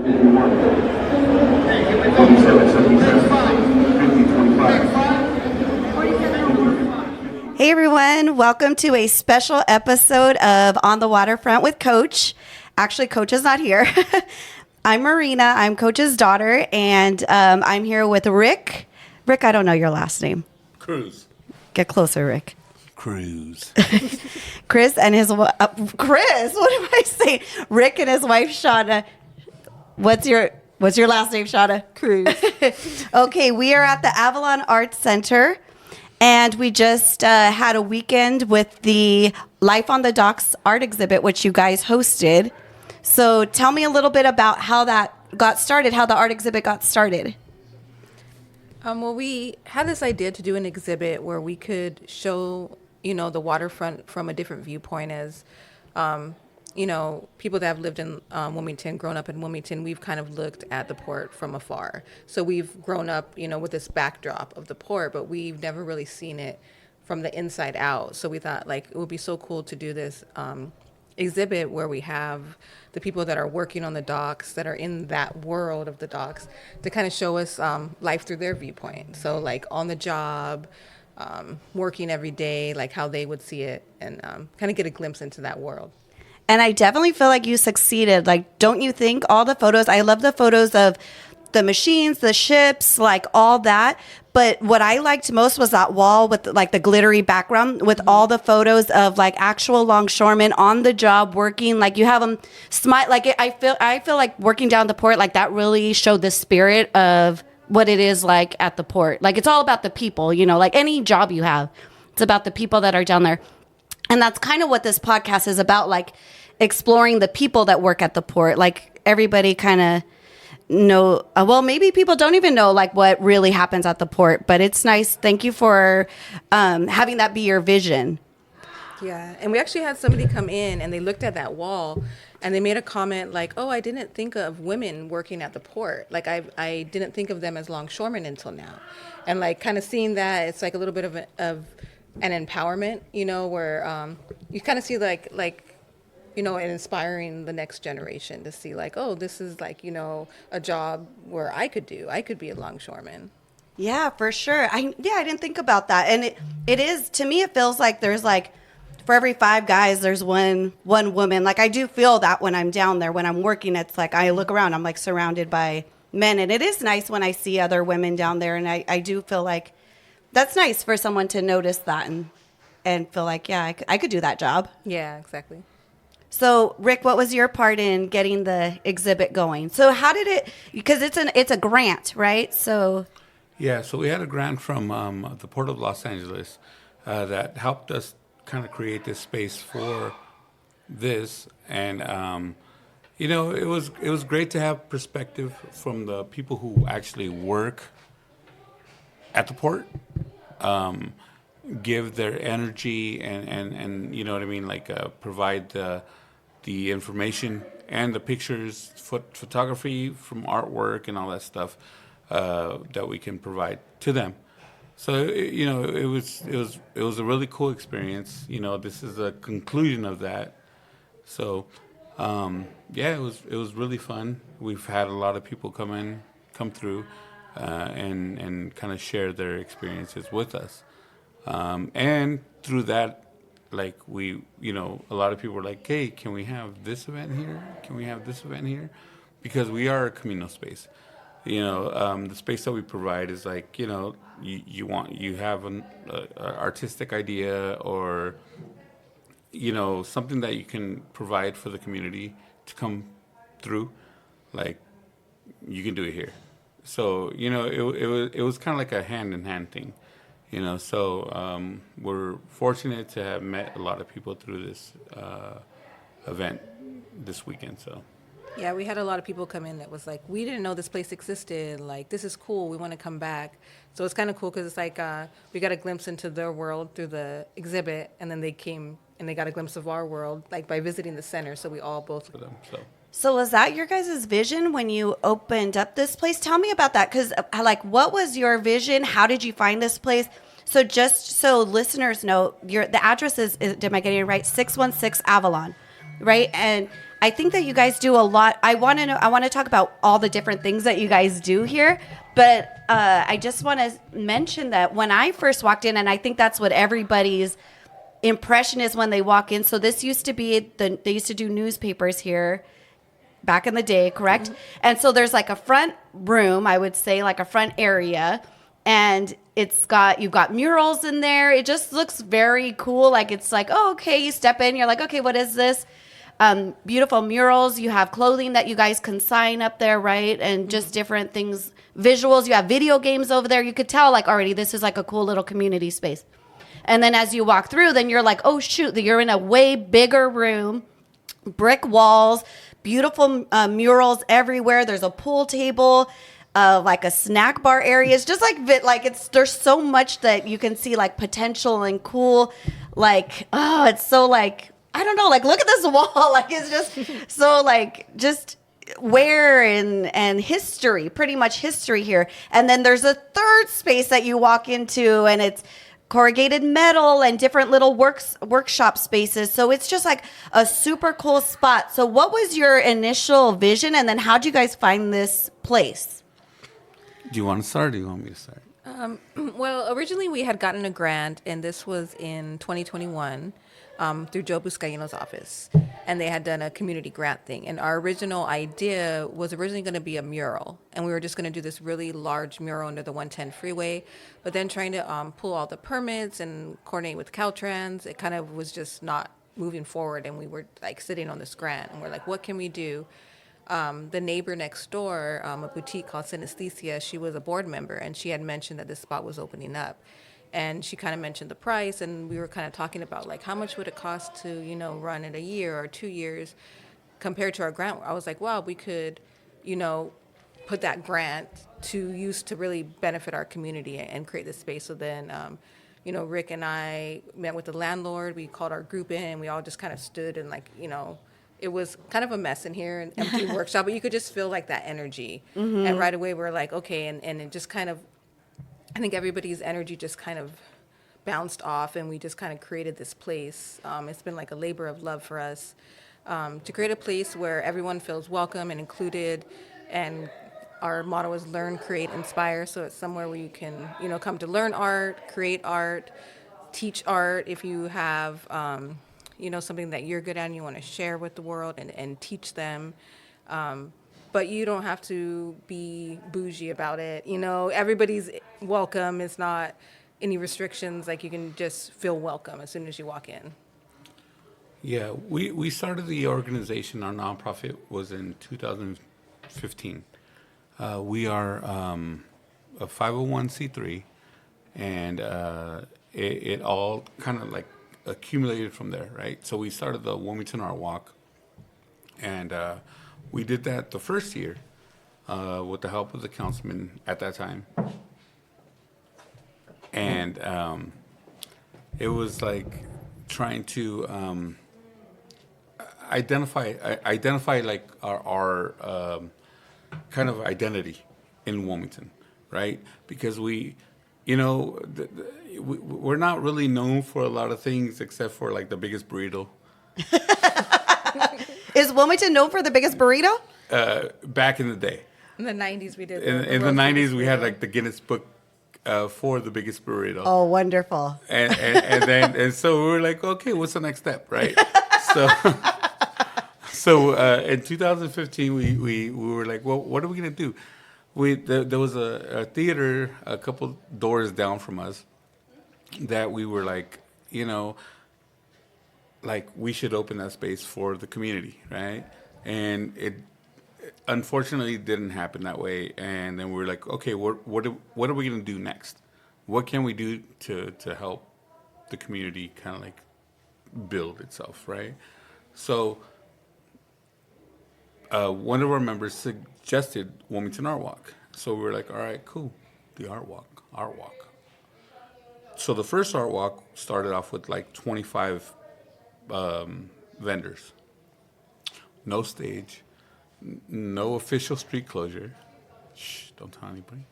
Hey everyone, welcome to a special episode of On the Waterfront with Coach. Actually, Coach is not here. I'm Marina, I'm Coach's daughter, and I'm here with Rick. Rick, I don't know your last name. Cruz. Get closer, Rick. Cruz. Chris and his Chris, what am I saying? Rick and his wife Shana. What's your last name, Shana? Cruz. Okay, we are at the Avalon Arts Center. And we just had a weekend with the Life on the Docks art exhibit, which you guys hosted. So tell me a little bit about how that got started, how the art exhibit got started. Well, we had this idea to do an exhibit where we could show, the waterfront from a different viewpoint as, people that have lived in Wilmington, grown up in Wilmington, we've kind of looked at the port from afar. So we've grown up, with this backdrop of the port, but we've never really seen it from the inside out. So we thought, it would be so cool to do this exhibit where we have the people that are working on the docks, that are in that world of the docks, to kind of show us life through their viewpoint. So, on the job, working every day, how they would see it, and kind of get a glimpse into that world. And I definitely feel like you succeeded. Don't you think all the photos, I love the photos of the machines, the ships, all that. But what I liked most was that wall with the glittery background with all the photos of actual longshoremen on the job working. You have them smile. I feel like working down the port, that really showed the spirit of what it is at the port. It's all about the people, any job you have, it's about the people that are down there. And that's kind of what this podcast is about, exploring the people that work at the port. Everybody kind of know, maybe people don't even know, what really happens at the port. But it's nice. Thank you for having that be your vision. Yeah. And we actually had somebody come in and they looked at that wall and they made a comment oh, I didn't think of women working at the port. I didn't think of them as longshoremen until now. And kind of seeing that, it's a little bit of an empowerment, where you kind of see and inspiring the next generation to see oh, this is a job where I could be a longshoreman. Yeah, for sure. I didn't think about that. And it is, to me, it feels like there's for every 5 guys, there's one woman. I do feel that when I'm down there, when I'm working, it's I look around, I'm surrounded by men. And it is nice when I see other women down there. And I do feel that's nice for someone to notice that and feel I could do that job. Yeah, exactly. So, Rick, what was your part in getting the exhibit going? So how did it, because it's a grant, right? So we had a grant from the Port of Los Angeles that helped us kind of create this space for this. And, it was great to have perspective from the people who actually work at the port, give their energy and you know what I mean, provide the information and the pictures, photography from artwork and all that stuff that we can provide to them. So it was a really cool experience. This is a conclusion of that. So it was really fun. We've had a lot of people come through. And kind of share their experiences with us. And through that, we, a lot of people were hey, can we have this event here? Can we have this event here? Because we are a communal space. The space that we provide is you have an artistic idea or, something that you can provide for the community to come through. You can do it here. So, it was kind of a hand-in-hand thing, So we're fortunate to have met a lot of people through this event this weekend, so. Yeah, we had a lot of people come in that was we didn't know this place existed. This is cool. We want to come back. So it's kind of cool because it's we got a glimpse into their world through the exhibit, and then they came and they got a glimpse of our world, by visiting the center. So we all both. For them, so. So was that your guys' vision when you opened up this place? Tell me about that, because what was your vision? How did you find this place? So just so listeners know, the address is, am I getting it right? 616 Avalon. right? And I think that you guys do a lot. I want to know. I want to talk about all the different things that you guys do here, but I just want to mention that when I first walked in, and I think that's what everybody's impression is when they walk in. So this used to be they used to do newspapers here back in the day, correct? Mm-hmm. And so there's like a front room, I would say, like a front area, and you've got murals in there. It just looks very cool. Like it's like, oh, okay, you step in, you're like, okay, what is this? Beautiful murals. You have clothing that you guys can sign up there, right? And just different things, visuals. You have video games over there. You could tell like already this is like a cool little community space. And then as you walk through, then you're like, oh, shoot, you're in a way bigger room, brick walls, beautiful murals everywhere. There's a pool table, like a snack bar area. It's just there's so much that you can see like potential and cool. Like, oh, it's so like, I don't know, like look at this wall. Like it's just so like just wear and history, pretty much history here. And then there's a third space that you walk into and it's corrugated metal and different little workshop spaces. So it's just like a super cool spot. So what was your initial vision and then how'd you guys find this place? Do you want to start or do you want me to start? Well, originally we had gotten a grant, and this was in 2021 through Joe Buscaino's office. And they had done a community grant thing. And our original idea was originally going to be a mural. And we were just going to do this really large mural under the 110 freeway. But then trying to pull all the permits and coordinate with Caltrans, it kind of was just not moving forward. And we were like sitting on this grant. And we're like, what can we do? The neighbor next door, a boutique called Synesthesia, she was a board member, and she had mentioned that this spot was opening up. And she kind of mentioned the price, and we were kind of talking about, like, how much would it cost to, run it a year or 2 years compared to our grant. I was like, wow, we could, put that grant to use to really benefit our community and create this space. So then, Rick and I met with the landlord. We called our group in, and we all just kind of stood and, it was kind of a mess in here, an empty workshop, but you could just feel like that energy. Mm-hmm. And right away we're like, okay, and it just kind of, I think everybody's energy just kind of bounced off, and we just kind of created this place. It's been like a labor of love for us to create a place where everyone feels welcome and included. And our motto is learn, create, inspire. So it's somewhere where you can, come to learn art, create art, teach art. If you have, something that you're good at and you want to share with the world and teach them. But you don't have to be bougie about it. Everybody's welcome. It's not any restrictions. Like, you can just feel welcome as soon as you walk in. Yeah, we started the organization. Our nonprofit was in 2015. We are a 501c3, and it all kind of like accumulated from there, right? So we started the Wilmington Art Walk, and we did that the first year with the help of the councilman at that time. And it was like trying to identify like our kind of identity in Wilmington, right? Because we're not really known for a lot of things except for like the biggest burrito. Is Wilmington known for the biggest burrito? Back in the day. In the 90s, we did. In the 90s, we had like the Guinness Book for the biggest burrito. Oh, wonderful. And so we were like, okay, what's the next step, right? So in 2015, we were like, well, what are we going to do? There was a theater a couple doors down from us that we were like, like we should open that space for the community, right? And it unfortunately didn't happen that way. And then we were like, okay, what are we going to do next? What can we do to help the community kind of like build itself, right? So one of our members suggested Wilmington Art Walk. So we were like, all right, cool, the Art Walk. So the first Art Walk started off with like 25 vendors. No stage, no official street closure. Shh, don't tell anybody.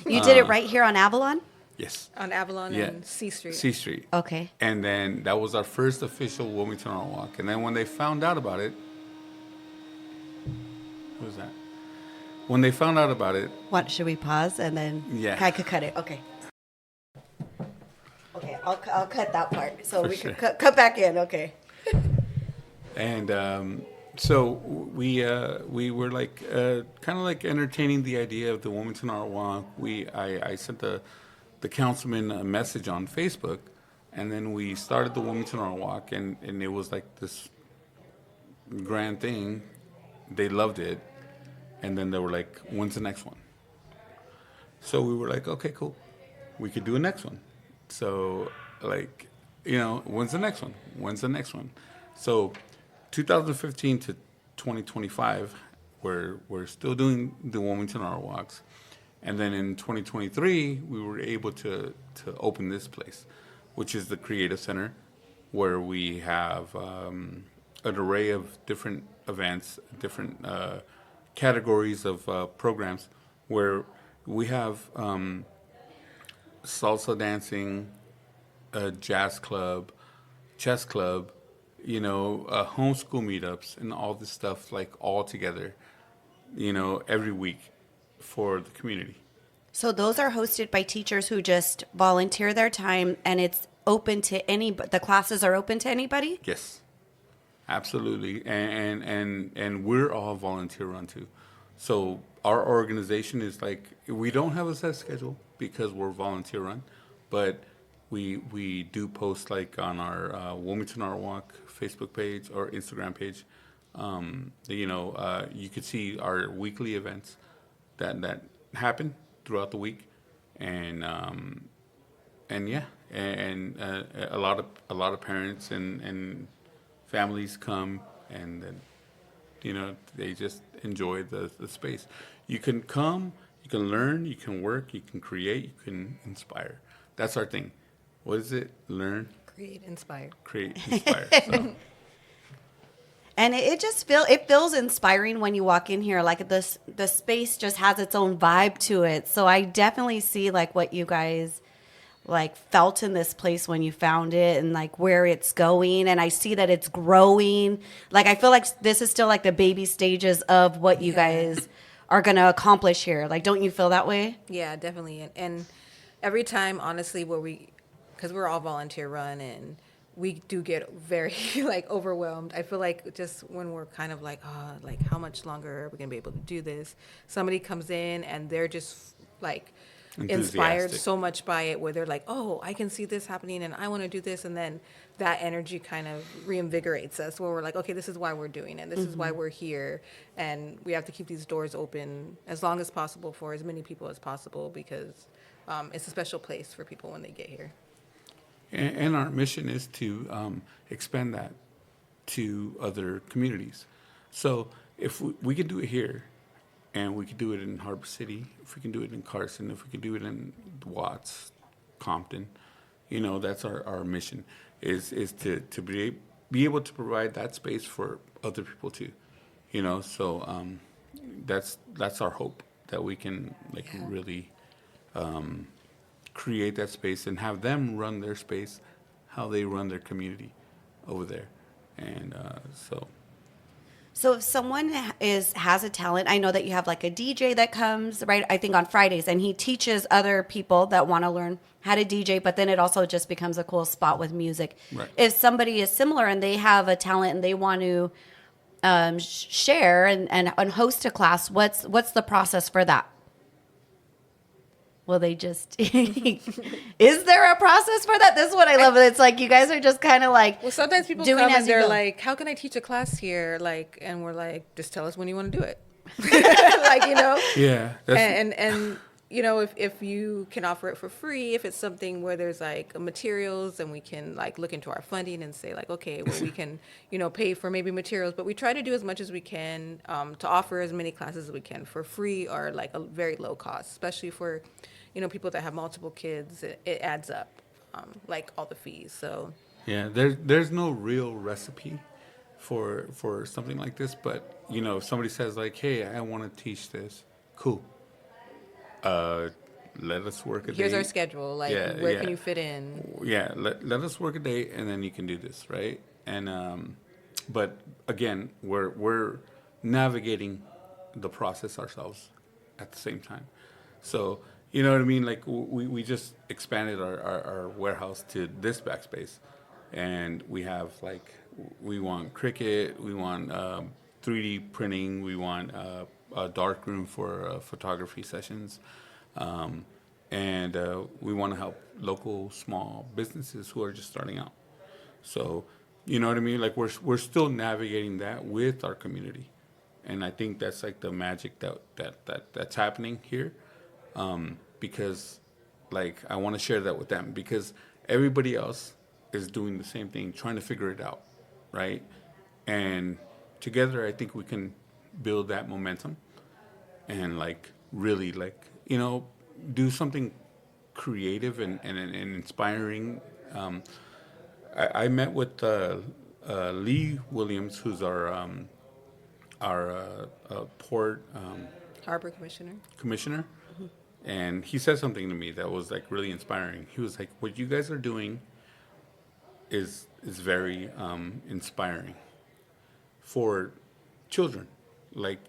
You did it right here on Avalon? Yes. On Avalon Yeah. and C Street. C Street. Okay. And then that was our first official Wilmington Art Walk. And then when they found out about it, what was that? When they found out about it, What should we pause and then? Yeah. I could cut it. Okay. Okay, I'll cut that part so For we sure. can cut back in. Okay. and so we were like kind of like entertaining the idea of the Wilmington Art Walk. I sent the councilman a message on Facebook, and then we started the Wilmington Art Walk, and it was like this grand thing. They loved it, and then they were like, "When's the next one?" So we were like, "Okay, cool, we could do a next one." So like, when's the next one? When's the next one? So 2015 to 2025, we're still doing the Wilmington Art Walks. And then in 2023, we were able to open this place, which is the Creative Center, where we have an array of different events, different categories of programs, where we have salsa dancing, a jazz club, chess club, homeschool meetups, and all this stuff like all together, every week for the community. So those are hosted by teachers who just volunteer their time, and it's open to the classes are open to anybody? Yes, absolutely. And we're all volunteer run too. So our organization is like, we don't have a set schedule because we're volunteer run, but we do post like on our Wilmington Art Walk Facebook page or Instagram page. You could see our weekly events that happen throughout the week, and yeah, and a lot of parents and families come, and then they just enjoy the space. You can come, you can learn, you can work, you can create, you can inspire. That's our thing. What is it? Learn, Create, inspire. So. And it just feels inspiring when you walk in here. Like the space just has its own vibe to it. So I definitely see like what you guys like felt in this place when you found it, and like where it's going. And I see that it's growing. Like I feel like this is still like the baby stages of what you guys are going to accomplish here. Like, don't you feel that way? Yeah, definitely. And every time, honestly, because we're all volunteer run, and we do get very like overwhelmed. I feel like just when we're kind of like, like how much longer are we gonna be able to do this? Somebody comes in and they're just like inspired so much by it, where they're like, oh, I can see this happening and I want to do this, and then that energy kind of reinvigorates us, where we're like, okay, this is why we're doing it. This is why we're here, and we have to keep these doors open as long as possible for as many people as possible, because it's a special place for people when they get here. And our mission is to expand that to other communities. So if we could do it here, and we could do it in Harbor City, if we can do it in Carson, if we can do it in Watts, Compton, that's our mission, is to be able to provide that space for other people too. So that's our hope, that we can really create that space and have them run their space how they run their community over there. And So if someone has a talent, I know that you have like a DJ that comes, right, I think on Fridays, and he teaches other people that want to learn how to DJ, but then it also just becomes a cool spot with music. Right. If somebody is similar and they have a talent and they want to share and host a class, what's the process for that? Will they just, is there a process for that? This is what I love. It's like you guys are just kind of like, well, sometimes people doing come as and you they're go. like, how can I teach a class here? Like, and we're like, just tell us when you want to do it. yeah, And if you can offer it for free, if it's something where there's like materials, and we can like look into our funding and say like, okay, well, we can, pay for maybe materials, but we try to do as much as we can to offer as many classes as we can for free, or like a very low cost, especially for, people that have multiple kids. It adds up, like all the fees. So yeah, there's no real recipe for something like this, but if somebody says like, hey, I want to teach this, cool. let us work a Here's day. our schedule. Like, Yeah, where yeah. can you fit in? Yeah, let us work a day, and then you can do this, right? And but again, we're navigating the process ourselves at the same time. So you know what I mean? Like we just expanded our warehouse to this backspace, and we have like we want Cricut, we want 3D printing, we want a dark room for photography sessions. And we want to help local small businesses who are just starting out. So, you know what I mean? Like we're still navigating that with our community, and I think that's like the magic that's happening here, because like I want to share that with them because everybody else is doing the same thing, trying to figure it out, right? And together, I think we can build that momentum and like really like do something creative and inspiring. I met with Lee Williams, who's our port Harbor Commissioner. commissioner, and he said something to me that was like really inspiring. He was like, "What you guys are doing is very inspiring for children. Like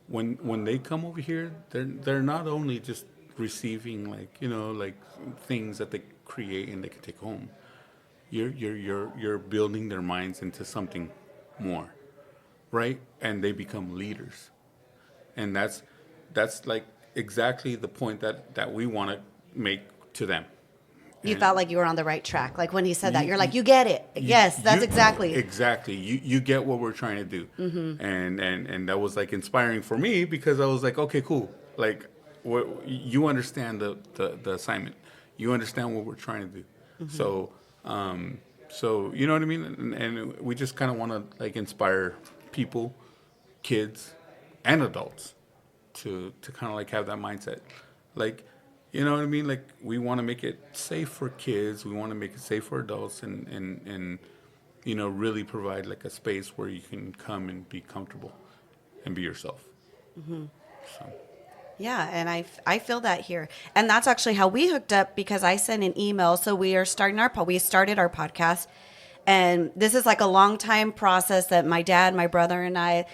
when they come over here, they're not only just receiving like like things that they create and they can take home. You're building their minds into something more, right? And they become leaders, and that's like exactly the point that we want to make to them. You And felt like you were on the right track. Like when he said that, you're like, you get it. Yes, that's exactly. Exactly. You get what we're trying to do. And that was like inspiring for me because I was like, okay, cool. Like you understand the assignment. You understand what we're trying to do. So you know what I mean? And we just kind of want to like inspire people, kids, and adults to kind of like have that mindset. Like, you know what I mean? Like, we want to make it safe for kids. We want to make it safe for adults and really provide like a space where you can come and be comfortable and be yourself. So. Yeah, and I feel that here. And that's actually how we hooked up because I sent an email. So we started our podcast. And this is like a long time process that my dad, my brother, and I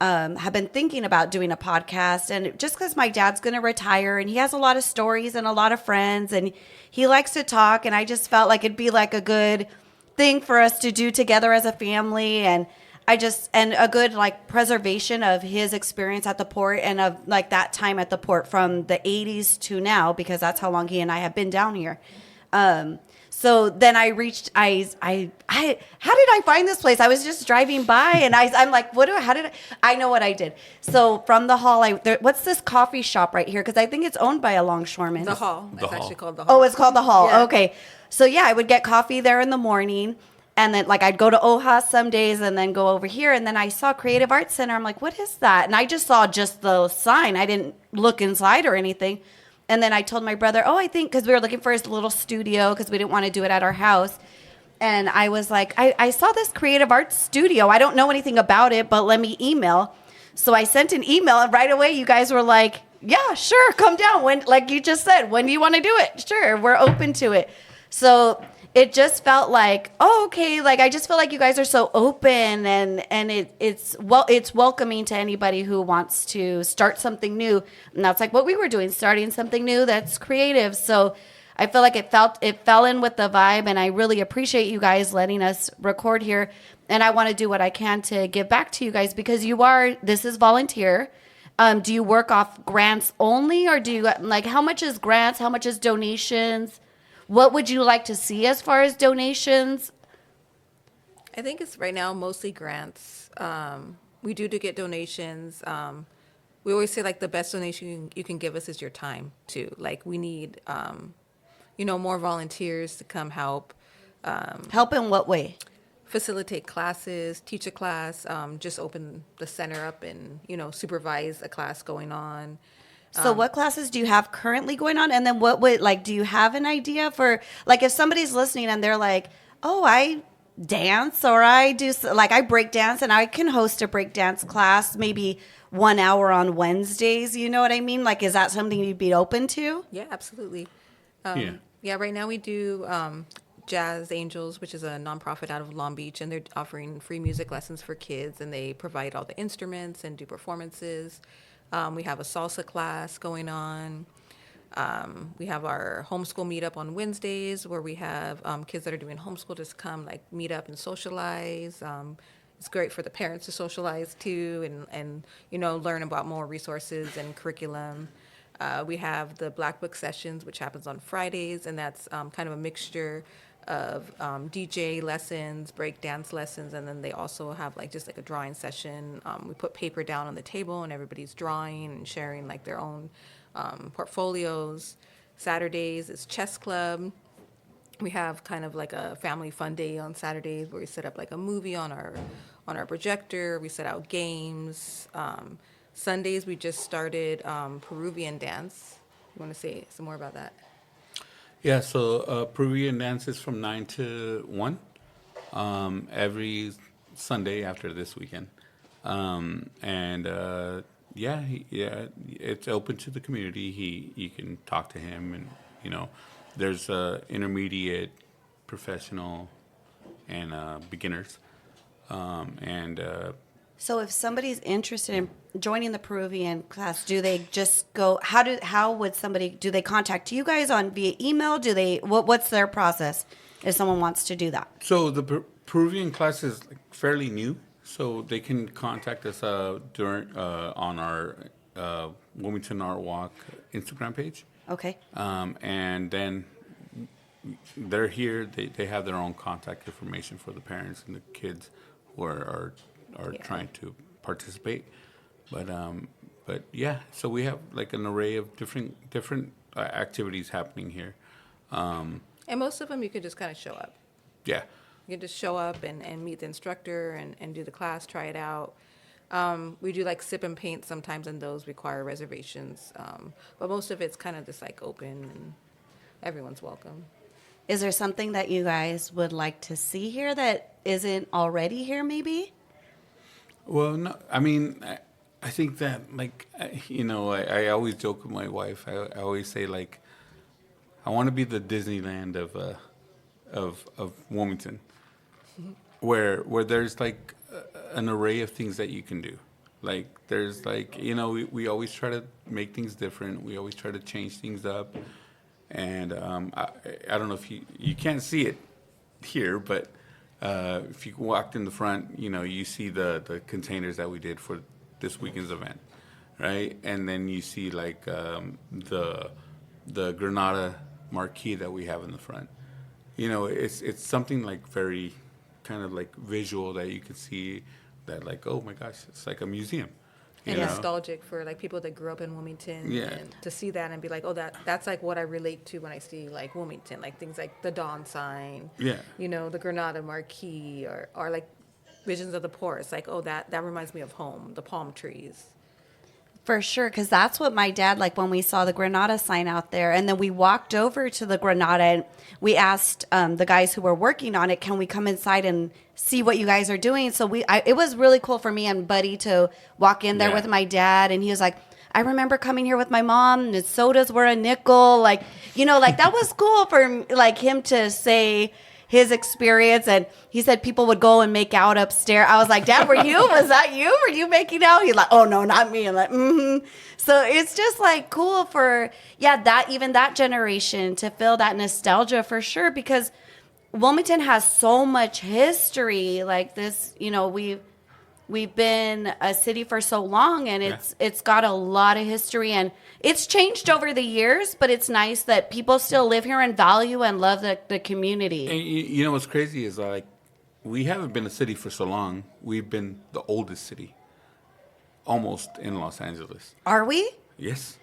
have been thinking about doing a podcast. And just because my dad's going to retire and he has a lot of stories and a lot of friends and he likes to talk. And I just felt like it'd be like a good thing for us to do together as a family. And a good like preservation of his experience at the port and of like that time at the port from the 80s to now, because that's how long he and I have been down here. So then I reached, how did I find this place? I was just driving by and I'm like, I know what I did. So from the hall, what's this coffee shop right here? Cause I think it's owned by a longshoreman. The Hall. The It's Hall. actually called the Hall. Oh, it's called the Hall. Yeah. Okay. So yeah, I would get coffee there in the morning. And then like I'd go to Oja some days and then go over here. And then I saw Creative Arts Center. I'm like, what is that? And I just saw just the sign. I didn't look inside or anything. And then I told my brother, I think, because we were looking for his little studio because we didn't want to do it at our house. And I was like, I saw this creative arts studio. I don't know anything about it, but let me email. So I sent an email and right away you guys were like, yeah, sure, come down. When, like you just said, when do you want to do it? Sure, we're open to it. So it just felt like, okay, like I just feel like you guys are so open and it's welcoming to anybody who wants to start something new. And that's like what we were doing, starting something new that's creative. So I feel like it fell in with the vibe, and I really appreciate you guys letting us record here. And I want to do what I can to give back to you guys because this is volunteer. Do you work off grants only, or do you like how much is grants? How much is donations? What would you like to see as far as donations? I think it's right now mostly grants. We do get donations. We always say like the best donation you can give us is your time too. Like we need, more volunteers to come help. Help in what way? Facilitate classes, teach a class, just open the center up and, supervise a class going on. So what classes do you have currently going on? And then do you have an idea for, like, if somebody's listening and they're like, I dance, or I do like I break dance, and I can host a break dance class, maybe 1 hour on Wednesdays. You know what I mean? Like, is that something you'd be open to? Yeah, absolutely. Yeah. Yeah, right now we do Jazz Angels, which is a nonprofit out of Long Beach, and they're offering free music lessons for kids, and they provide all the instruments and do performances. We have a salsa class going on. We have our homeschool meetup on Wednesdays, where we have kids that are doing homeschool just come like meet up and socialize. It's great for the parents to socialize too, and learn about more resources and curriculum. We have the Black Book Sessions, which happens on Fridays, and that's kind of a mixture of DJ lessons, break dance lessons, and then they also have like just like a drawing session. We put paper down on the table, and everybody's drawing and sharing like their own portfolios. Saturdays is chess club. We have kind of like a family fun day on Saturdays where we set up like a movie on our projector. We set out games. Sundays we just started Peruvian dance. You want to say some more about that? Yeah, so Peruvian dance is from 9 to 1 every Sunday after this weekend. It's open to the community. You can talk to him, and there's intermediate, professional, and beginners. So if somebody's interested in joining the Peruvian class, do they just go? How would somebody? Do they contact you guys via email? Do they? What's their process if someone wants to do that? So the Peruvian class is fairly new, so they can contact us on our Wilmington Art Walk Instagram page. Okay. And then they're here. They have their own contact information for the parents and the kids who are trying to participate. But yeah, so we have like an array of different activities happening here. And most of them you can just kind of show up. Yeah. You can just show up and meet the instructor and do the class, try it out. We do like sip and paint sometimes, and those require reservations. But most of it's kind of just like open, and everyone's welcome. Is there something that you guys would like to see here that isn't already here, maybe? Well, no, I mean, I think that, I always joke with my wife. I always say, like, I want to be the Disneyland of Wilmington, where there's, like, an array of things that you can do. Like, there's, like, we always try to make things different. We always try to change things up. And I don't know if you can't see it here, but if you walked in the front, you see the containers that we did for this weekend's event, right? And then you see like the Granada marquee that we have in the front. It's something like very kind of like visual that you can see that like, oh my gosh, it's like a museum. And nostalgic for like people that grew up in Wilmington, Yeah. and to see that and be like, oh, that's like what I relate to when I see like Wilmington, like things like the Dawn sign, Yeah. The Granada marquee, or like visions of the port. It's like, oh, that reminds me of home, the palm trees. For sure, because that's what my dad, like when we saw the Granada sign out there, and then we walked over to the Granada, and we asked the guys who were working on it, can we come inside and see what you guys are doing? So it was really cool for me and Buddy to walk in there with my dad, and he was like, I remember coming here with my mom, and the sodas were a nickel, like that was cool for like him to say his experience. And he said people would go and make out upstairs. I was like, Dad, was that you? Were you making out? He's like, oh no, not me. I'm like, mm-hmm. So it's just like cool for, that generation to feel that nostalgia for sure, because Wilmington has so much history like this. We've been a city for so long, and it's got a lot of history, and it's changed over the years, but it's nice that people still live here and value and love the community. And what's crazy is like we haven't been a city for so long. We've been the oldest city, almost in Los Angeles. Are we? Yes,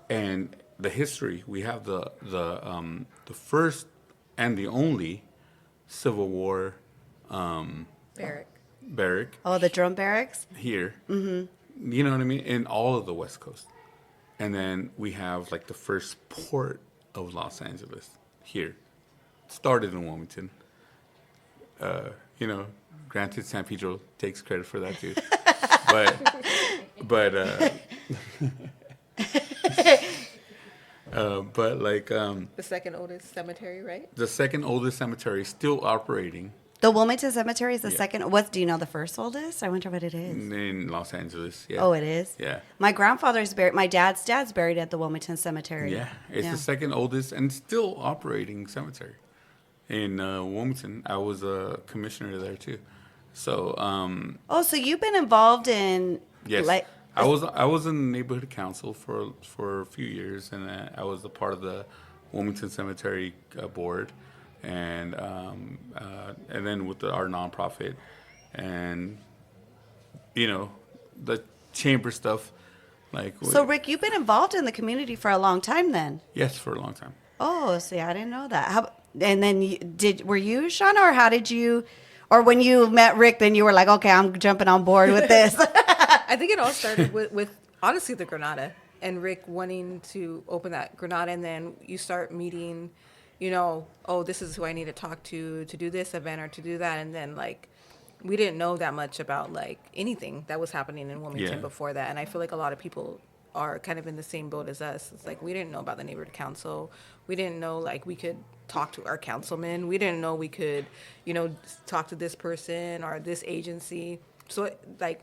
and the history we have the first and the only Civil War barrack. Oh, the drum barracks? Here. Mm-hmm. You know what I mean? In all of the West Coast. And then we have like the first port of Los Angeles here. Started in Wilmington. you know, granted, San Pedro takes credit for that too. but but like The second oldest cemetery, right? the second oldest cemetery still operating The Wilmington Cemetery is the Yeah. second. What do you know? The first oldest? I wonder what it is. in Los Angeles. Yeah. Oh, it is. Yeah. My grandfather's buried. My dad's buried at the Wilmington Cemetery. Yeah, it's the second oldest and still operating cemetery in Wilmington. I was a commissioner there too. So Oh, so you've been involved in yes, like I was in the neighborhood council for a few years, and I was a part of the Wilmington Cemetery board, and then with our nonprofit, and you know the chamber stuff. Like So, Rick, you've been involved in the community for a long time then. yes, for a long time. Oh, see, I didn't know that. And then were you, Shauna, or how did you, or when you met Rick, then you were like, okay, I'm jumping on board with this. I think it all started with honestly the Granada and Rick wanting to open that Granada, and then you start meeting, you know, oh, this is who I need to talk to do this event or to do that, and then like we didn't know that much about like anything that was happening in Wilmington Yeah. before that, and I feel like a lot of people are kind of in the same boat as us. It's like we didn't know about the neighborhood council. We didn't know like we could talk to our councilman. We didn't know we could, you know, talk to this person or this agency. So like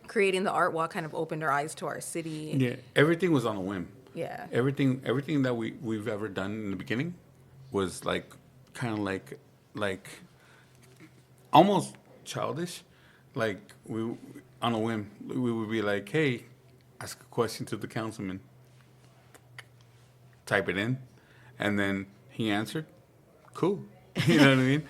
creating the art wall kind of opened our eyes to our city. Yeah, everything was on a whim. Yeah. Everything that we've ever done in the beginning was like kind of like almost childish. Like we on a whim, we would be like, hey, ask a question to the councilman, type it in, and then he answered. Cool. You know what I mean?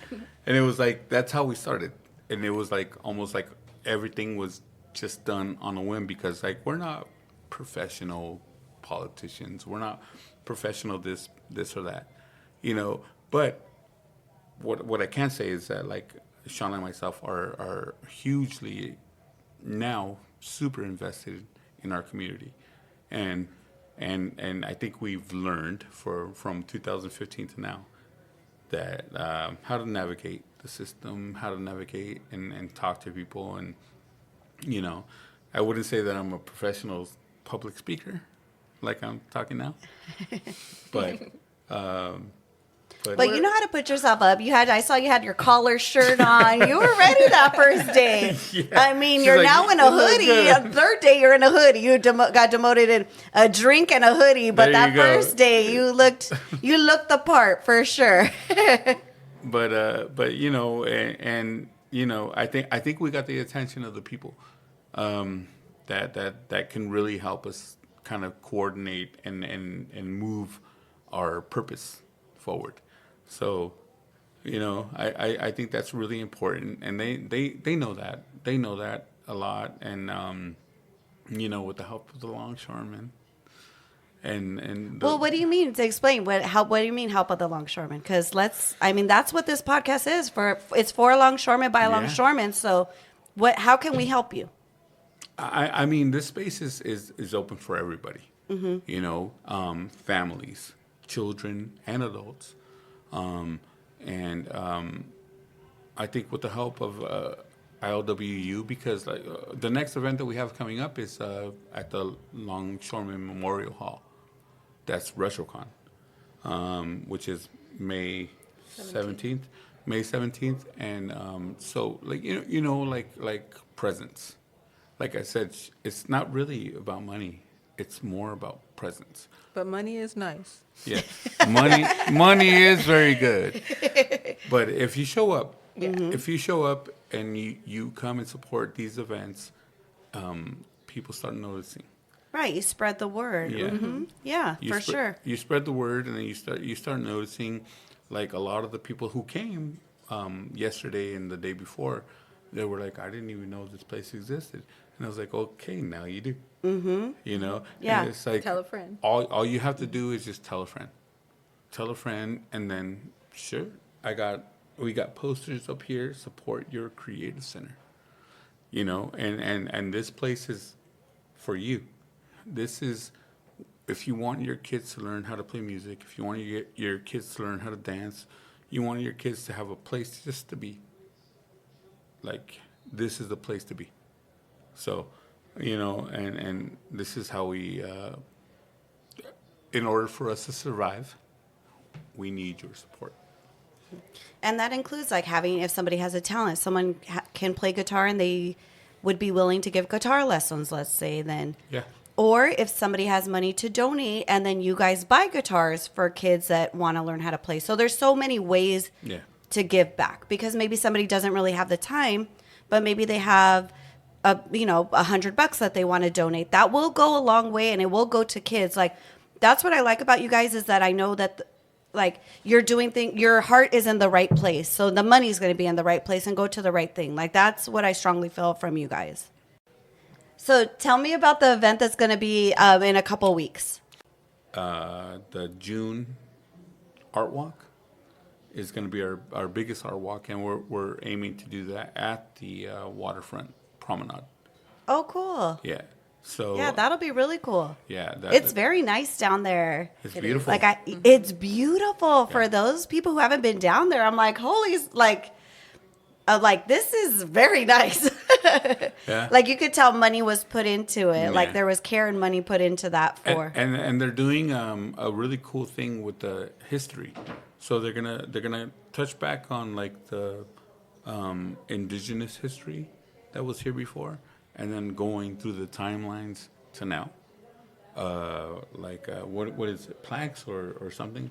And it was like that's how we started. And it was like almost like everything was just done on a whim because like we're not professional politicians. We're not professional this or that. You know, but what I can say is that like Shana and myself are hugely now super invested in our community. And I think we've learned from 2015 to now that how to navigate the system, how to navigate and talk to people. And, you know, I wouldn't say that I'm a professional public speaker like I'm talking now. But But you know how to put yourself up. I saw you had your collar shirt on. You were ready that first day. Yeah. I mean, She's you're like, now in "You a look hoodie. good." The third day, you're in a hoodie. You got demoted in a drink and a hoodie. But There that you go. first day, you looked the part for sure. But you know, and you know, I think we got the attention of the people that can really help us kind of coordinate and move our purpose forward. So, you know, I think that's really important, and they know that. They know that a lot, and you know, with the help of the longshoremen, and Well, what do you mean? To explain what do you mean help of the longshoremen? Because that's what this podcast is for. It's for longshoremen by Yeah. longshoremen. So, how can we help you? I mean, this space is open for everybody. Mm-hmm. You know, families, children, and adults. I think with the help of ILWU, because the next event that we have coming up is at the Longshoremen Memorial Hall. That's RetroCon, which is May 17th. May 17th, and so like you know like presents. Like I said, it's not really about money. It's more about presence. But money is nice. Yeah, money is very good. But if you show up, if you show up and you come and support these events, people start noticing. Right, you spread the word. Yeah. Mm-hmm. Yeah, for sure. You spread the word, and then you start noticing, like a lot of the people who came yesterday and the day before, they were like, I didn't even know this place existed, and I was like, okay, now you do. Mm-hmm. You know, Yeah. And it's like Tell a friend. All you have to do is just tell a friend, and then sure, we got posters up here. Support your creative center. You know, and this place is for you. This is if you want your kids to learn how to play music, if you want your kids to learn how to dance, you want your kids to have a place just to be. Like, this is the place to be. So, and this is how we, in order for us to survive, we need your support. And that includes like having, if somebody has a talent, someone can play guitar and they would be willing to give guitar lessons, let's say, then. Yeah. Or if somebody has money to donate and then you guys buy guitars for kids that want to learn how to play. So there's so many ways to give back, because maybe somebody doesn't really have the time, but maybe they have $100 that they want to donate. That will go a long way, and it will go to kids. Like, that's what I like about you guys, is that I know that like you're doing things, your heart is in the right place. So the money's going to be in the right place and go to the right thing. Like, that's what I strongly feel from you guys. So tell me about the event that's going to be in a couple weeks. The June art walk is going to be our biggest art walk, and we're aiming to do that at the Waterfront Promenade. Oh, cool. Yeah. So yeah, that'll be really cool. Yeah, it's very nice down there. It's beautiful. Like it's beautiful for those people who haven't been down there. I'm like, holy, like this is very nice. Yeah. Like, you could tell money was put into it. Yeah. Like, there was care and money put into that for. And they're doing a really cool thing with the history. So they're gonna touch back on like the indigenous history that was here before, and then going through the timelines to now. What is it, plaques or something?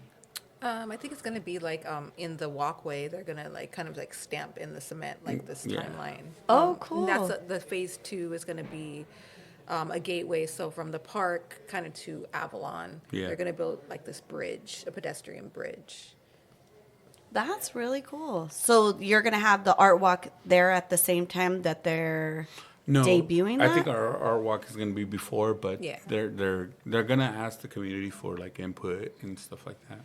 I think it's going to be like in the walkway, they're going to like kind of like stamp in the cement like this timeline. Oh, cool. And that's the phase 2 is going to be a gateway. So from the park kind of to Avalon, they're going to build like this bridge, a pedestrian bridge. That's really cool. So you're going to have the art walk there at the same time that they're debuting that? I think our art walk is going to be before, but they're going to ask the community for like input and stuff like that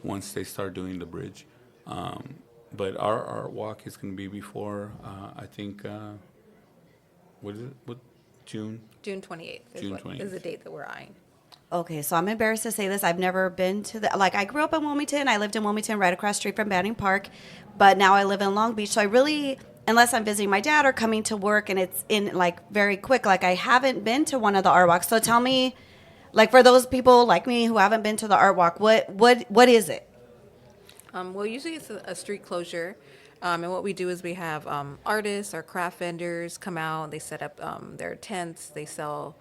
once they start doing the bridge. But our art walk is going to be before, I think, what is it? What, June? June 28th is the date that we're eyeing. Okay, so I'm embarrassed to say this. I've never been to I grew up in Wilmington. I lived in Wilmington right across the street from Banning Park, but now I live in Long Beach. So I really, unless I'm visiting my dad or coming to work and it's in like very quick, like I haven't been to one of the art walks. So tell me, like, for those people like me who haven't been to the art walk, what is it? Well, usually it's a street closure. And what we do is we have artists or craft vendors come out. They set up their tents. They sell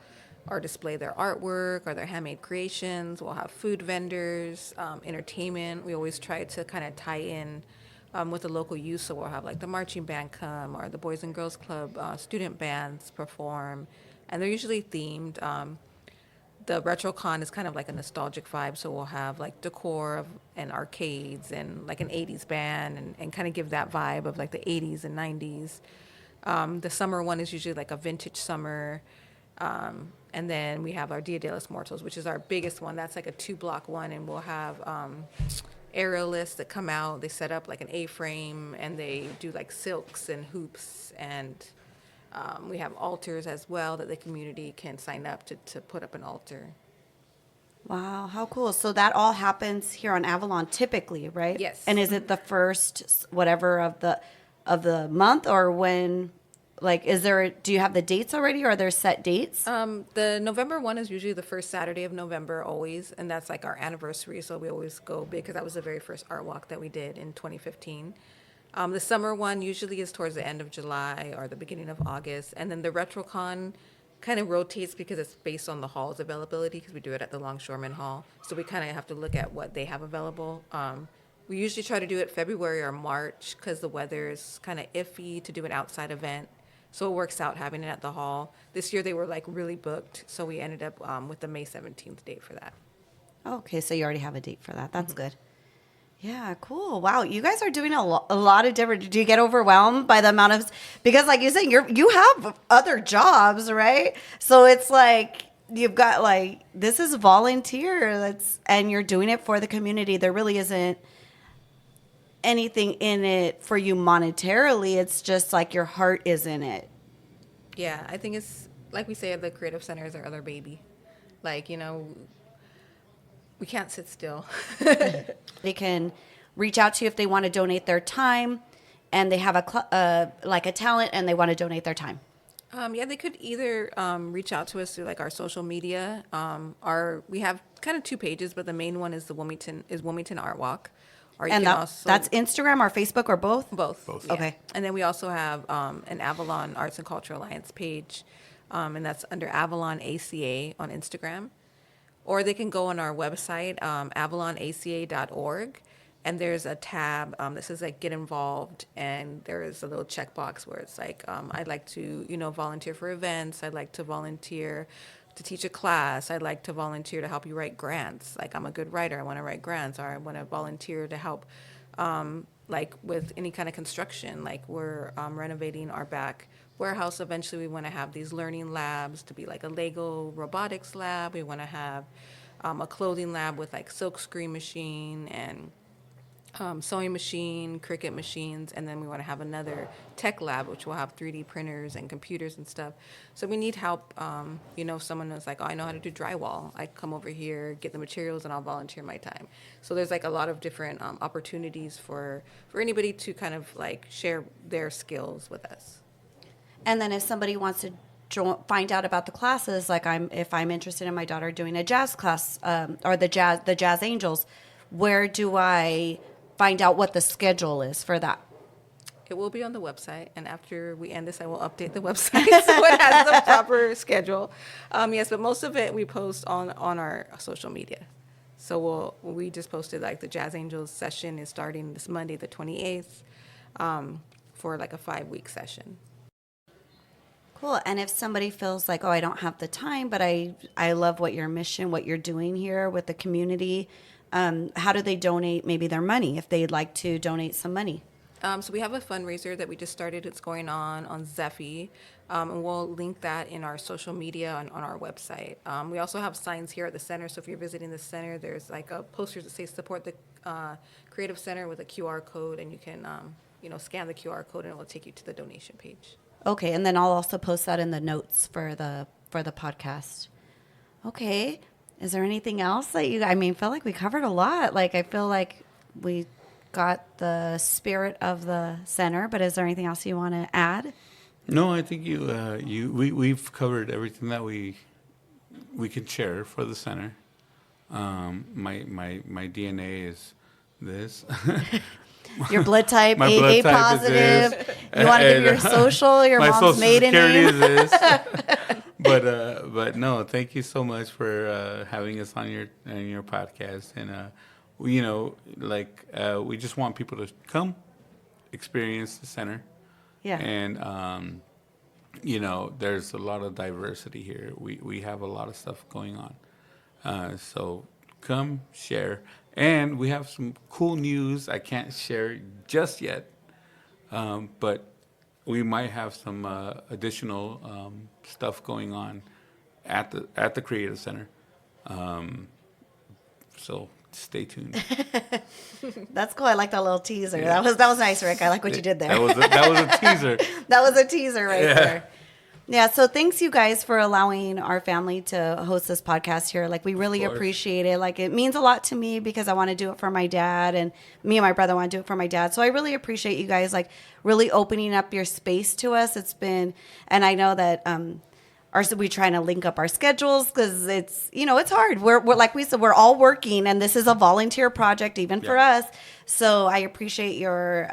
or display their artwork or their handmade creations. We'll have food vendors, entertainment. We always try to kind of tie in with the local youth. So we'll have like the marching band come or the Boys and Girls Club student bands perform. And they're usually themed. The RetroCon is kind of like a nostalgic vibe. So we'll have like decor and arcades and like an 80s band and kind of give that vibe of like the 80s and 90s. The summer one is usually like a vintage summer. And then we have our Dia de los Muertos, which is our biggest one. That's like a 2-block one. And we'll have aerialists that come out. They set up like an A-frame and they do like silks and hoops. And we have altars as well that the community can sign up to put up an altar. Wow, how cool. So that all happens here on Avalon typically, right? Yes. And is it the first whatever of the month, or when? Like, do you have the dates already, or are there set dates? The November one is usually the first Saturday of November always, and that's like our anniversary, so we always go big because that was the very first art walk that we did in 2015. The summer one usually is towards the end of July or the beginning of August, and then the RetroCon kind of rotates because it's based on the hall's availability, because we do it at the Longshoreman Hall, so we kind of have to look at what they have available. We usually try to do it February or March because the weather is kind of iffy to do an outside event. So it works out having it at the hall. This year they were like really booked, so we ended up with the May 17th date for that. Okay, so you already have a date for that. That's good. Yeah, cool. Wow, you guys are doing a lot of different. Do you get overwhelmed by the amount of? Because like you said, you have other jobs, right? So it's like you've got like, this is volunteer. And you're doing it for the community. There really isn't anything in it for you monetarily. It's just like your heart is in it. Yeah, I think it's like we say, the Creative Center is our other baby. Like, we can't sit still. We can reach out to you if they want to donate their time and they have a talent and they want to donate their time? They could either reach out to us through like our social media. We have kind of 2 pages, but the main one is the Wilmington Art Walk. Or you And can also, that's Instagram or Facebook or both? both. Both. Yeah. Okay. And then we also have an Avalon Arts and Cultural Alliance page, and that's under Avalon ACA on Instagram. Or they can go on our website, avonaca.org, and there's a tab that says like Get Involved, and there is a little checkbox where it's like I'd like to volunteer for events. I'd like to volunteer to teach a class. I'd like to volunteer to help you write grants. Like I'm a good writer. I want to write grants, or I want to volunteer to help like with any kind of construction. Like we're renovating our back warehouse. Eventually we want to have these learning labs to be like a Lego robotics lab. We want to have a clothing lab with like silk screen machine and sewing machine, Cricut machines, and then we want to have another tech lab, which will have 3D printers and computers and stuff. So we need help. If someone is like, oh, I know how to do drywall, I come over here, get the materials, and I'll volunteer my time. So there's like a lot of different opportunities for anybody to kind of like share their skills with us. And then if somebody wants to find out about the classes, like if I'm interested in my daughter doing a jazz class or the Jazz Angels, where do I find out what the schedule is for that? It will be on the website, and after we end this, I will update the website so it has the proper schedule. Yes, but most of it we post on our social media. So we just posted like the Jazz Angels session is starting this Monday, the 28th, for like a 5-week session. Cool. And if somebody feels like, oh, I don't have the time, but I love what your mission, what you're doing here with the community, how do they donate maybe their money if they'd like to donate some money? So we have a fundraiser that we just started. It's going on Zephy, and we'll link that in our social media on our website. We also have signs here at the center. So if you're visiting the center, there's like a poster that says support the Creative Center with a QR code, and you can scan the QR code and it will take you to the donation page. Okay, and then I'll also post that in the notes for the podcast. Okay. Is there anything else that feel like we covered a lot. Like I feel like we got the spirit of the center, but is there anything else you want to add? No, I think we've covered everything that we can share for the center. My DNA is this. Your blood type, My AA blood type positive. is this. You want to give your social, your my mom's social maiden security name. is this. But no, thank you so much for having us on your podcast, and we just want people to come experience the center. Yeah. And there's a lot of diversity here. We have a lot of stuff going on. So come share. And we have some cool news I can't share just yet, but we might have some additional stuff going on at the Creative Center. So stay tuned. That's cool. I like that little teaser. Yeah. That was nice, Rick. I like what you did there. That was a teaser. That was a teaser right there. Yeah, so thanks you guys for allowing our family to host this podcast here. Like we really appreciate it. Like it means a lot to me because I want to do it for my dad, and me and my brother want to do it for my dad. So I really appreciate you guys like really opening up your space to us. It's been, and I know that we trying to link up our schedules because it's it's hard. We're like we said, we're all working, and this is a volunteer project even for us. So I appreciate your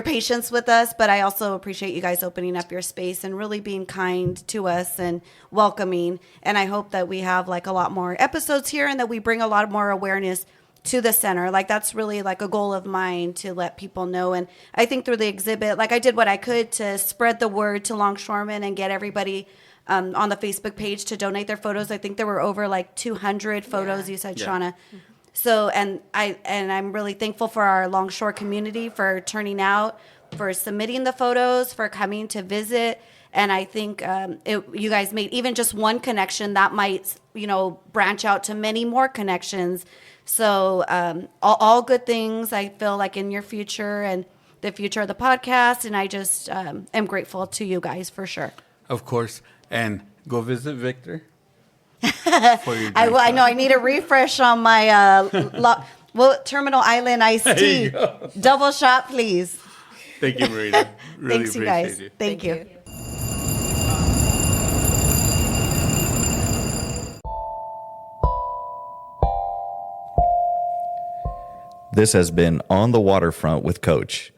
patience with us, but I also appreciate you guys opening up your space and really being kind to us and welcoming. And I hope that we have like a lot more episodes here and that we bring a lot more awareness to the center. Like that's really like a goal of mine to let people know. And I think through the exhibit, like I did what I could to spread the word to longshoremen and get everybody on the Facebook page to donate their photos. I think there were over like 200 photos, you said, Shana. Mm-hmm. So, and I'm really thankful for our Longshore community for turning out, for submitting the photos, for coming to visit. And I think you guys made even just one connection that might, branch out to many more connections. So all good things, I feel like in your future and the future of the podcast. And I just am grateful to you guys for sure. Of course. And go visit Victor. I know I need a refresh on my Well, Terminal Island iced There tea. you go. Double shot, please. Thank you, Marina. Really Thanks, you appreciate guys. you. Thank you. This has been On the Waterfront with Coach.